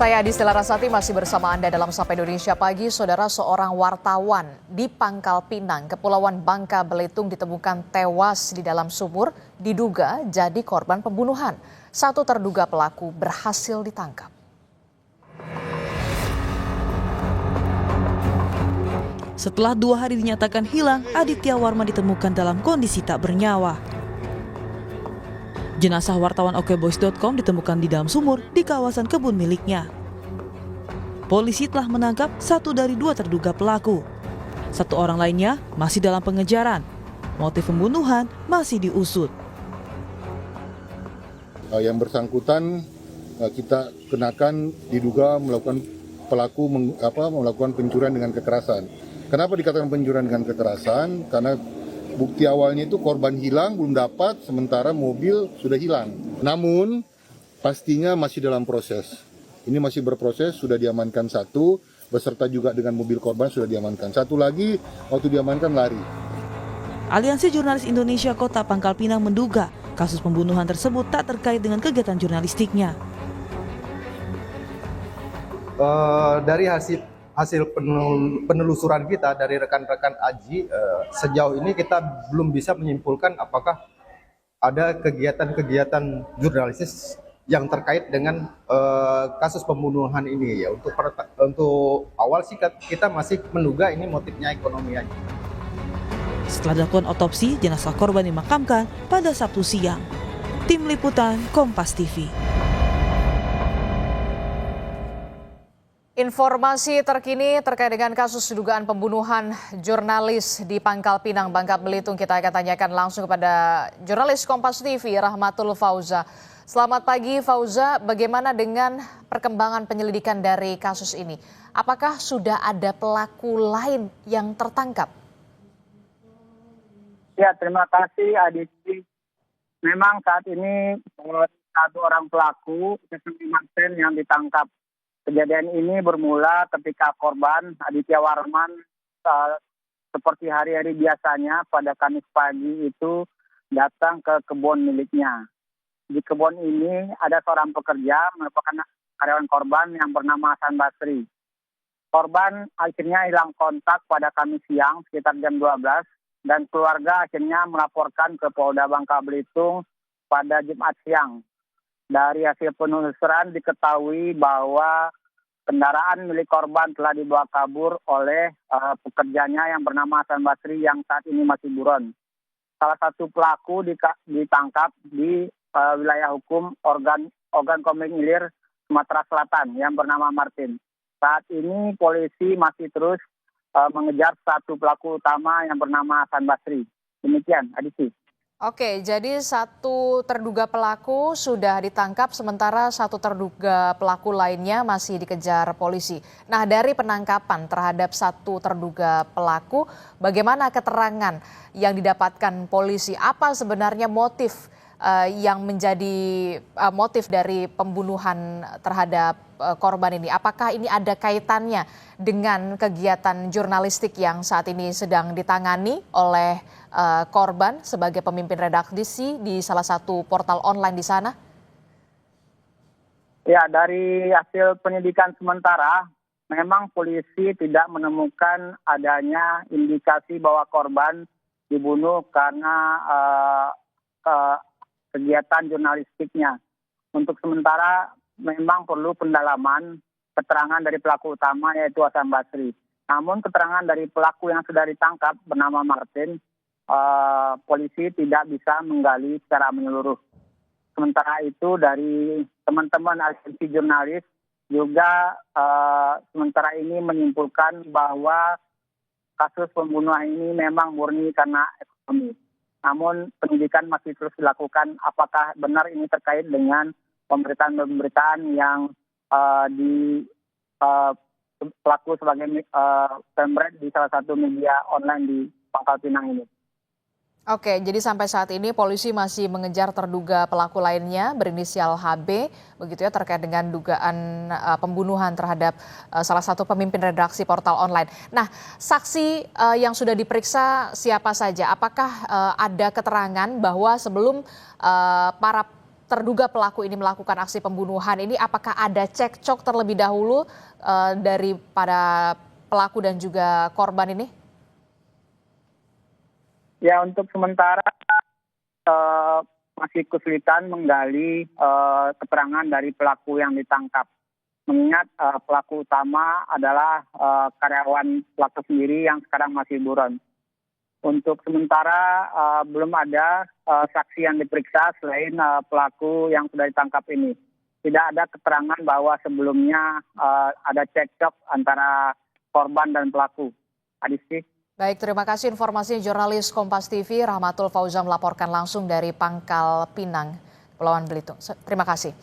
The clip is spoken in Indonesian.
Saya Adi Larasati masih bersama Anda dalam Sapa Indonesia Pagi. Saudara, seorang wartawan di Pangkal Pinang, Kepulauan Bangka Belitung ditemukan tewas di dalam sumur, diduga jadi korban pembunuhan. Satu terduga pelaku berhasil ditangkap. Setelah 2 hari dinyatakan hilang, Aditya Warma ditemukan dalam kondisi tak bernyawa. Jenazah wartawan okboys.com ditemukan di dalam sumur di kawasan kebun miliknya. Polisi telah menangkap 1 dari 2 terduga pelaku. 1 orang lainnya masih dalam pengejaran. Motif pembunuhan masih diusut. Yang bersangkutan kita kenakan diduga melakukan melakukan pencurian dengan kekerasan. Kenapa dikatakan pencurian dengan kekerasan? Karena bukti awalnya itu korban hilang, belum dapat, sementara mobil sudah hilang. Namun, pastinya masih dalam proses. Ini masih berproses, sudah diamankan 1, beserta juga dengan mobil korban sudah diamankan. 1 lagi, waktu diamankan lari. Aliansi Jurnalis Indonesia Kota Pangkal Pinang menduga kasus pembunuhan tersebut tak terkait dengan kegiatan jurnalistiknya. Dari hasil penelusuran kita dari rekan-rekan AJI, sejauh ini kita belum bisa menyimpulkan apakah ada kegiatan-kegiatan jurnalistis yang terkait dengan kasus pembunuhan ini. Ya, untuk awal sih kita masih menduga ini motifnya ekonomi aja. Setelah dilakukan otopsi, jenazah korban dimakamkan pada Sabtu siang. Tim Liputan Kompas TV. Informasi terkini terkait dengan kasus dugaan pembunuhan jurnalis di Pangkal Pinang, Bangka Belitung, kita akan tanyakan langsung kepada jurnalis Kompas TV Rahmatul Fauza. Selamat pagi Fauza, bagaimana dengan perkembangan penyelidikan dari kasus ini? Apakah sudah ada pelaku lain yang tertangkap? Ya, terima kasih Aditi. Memang saat ini 1 orang pelaku, Martin, yang ditangkap. Kejadian ini bermula ketika korban Aditya Warman seperti hari-hari biasanya pada Kamis pagi itu datang ke kebun miliknya. Di kebun ini ada seorang pekerja merupakan karyawan korban yang bernama Hasan Basri. Korban akhirnya hilang kontak pada Kamis siang sekitar jam 12 dan keluarga akhirnya melaporkan ke Polda Bangka Belitung pada Jumat siang. Dari hasil penelusuran diketahui bahwa kendaraan milik korban telah dibawa kabur oleh pekerjanya yang bernama Hasan Basri yang saat ini masih buron. Salah satu pelaku ditangkap di wilayah hukum organ Komering Ilir, Sumatera Selatan yang bernama Martin. Saat ini polisi masih terus mengejar 1 pelaku utama yang bernama Hasan Basri. Demikian, Aditi. Oke, jadi 1 terduga pelaku sudah ditangkap, sementara 1 terduga pelaku lainnya masih dikejar polisi. Nah, dari penangkapan terhadap 1 terduga pelaku, bagaimana keterangan yang didapatkan polisi? Apa sebenarnya motif yang menjadi motif dari pembunuhan terhadap korban ini? Apakah ini ada kaitannya dengan kegiatan jurnalistik yang saat ini sedang ditangani oleh korban sebagai pemimpin redaksi di salah satu portal online di sana? Ya, dari hasil penyidikan sementara, memang polisi tidak menemukan adanya indikasi bahwa korban dibunuh karena kegiatan jurnalistiknya. Untuk sementara memang perlu pendalaman keterangan dari pelaku utama yaitu Hasan Basri. Namun keterangan dari pelaku yang sudah ditangkap bernama Martin, polisi tidak bisa menggali secara menyeluruh. Sementara itu dari teman-teman aliansi jurnalis juga sementara ini menyimpulkan bahwa kasus pembunuhan ini memang murni karena ekonomi. Namun penyidikan masih terus dilakukan apakah benar ini terkait dengan pemberitaan-pemberitaan yang pelaku sebagai pemret di salah satu media online di Pangkal Pinang ini. Oke, jadi sampai saat ini polisi masih mengejar terduga pelaku lainnya berinisial HB, begitu ya, terkait dengan dugaan pembunuhan terhadap salah satu pemimpin redaksi portal online. Nah, saksi yang sudah diperiksa siapa saja? Apakah ada keterangan bahwa sebelum para terduga pelaku ini melakukan aksi pembunuhan ini, apakah ada cekcok terlebih dahulu daripada pelaku dan juga korban ini? Ya, untuk sementara masih kesulitan menggali keterangan dari pelaku yang ditangkap. Mengingat pelaku utama adalah karyawan pelaku sendiri yang sekarang masih buron. Untuk sementara belum ada saksi yang diperiksa selain pelaku yang sudah ditangkap ini. Tidak ada keterangan bahwa sebelumnya ada cekcok antara korban dan pelaku. Adisti. Baik, terima kasih informasinya jurnalis Kompas TV Rahmatul Fauzan melaporkan langsung dari Pangkal Pinang, Kepulauan Belitung. Terima kasih.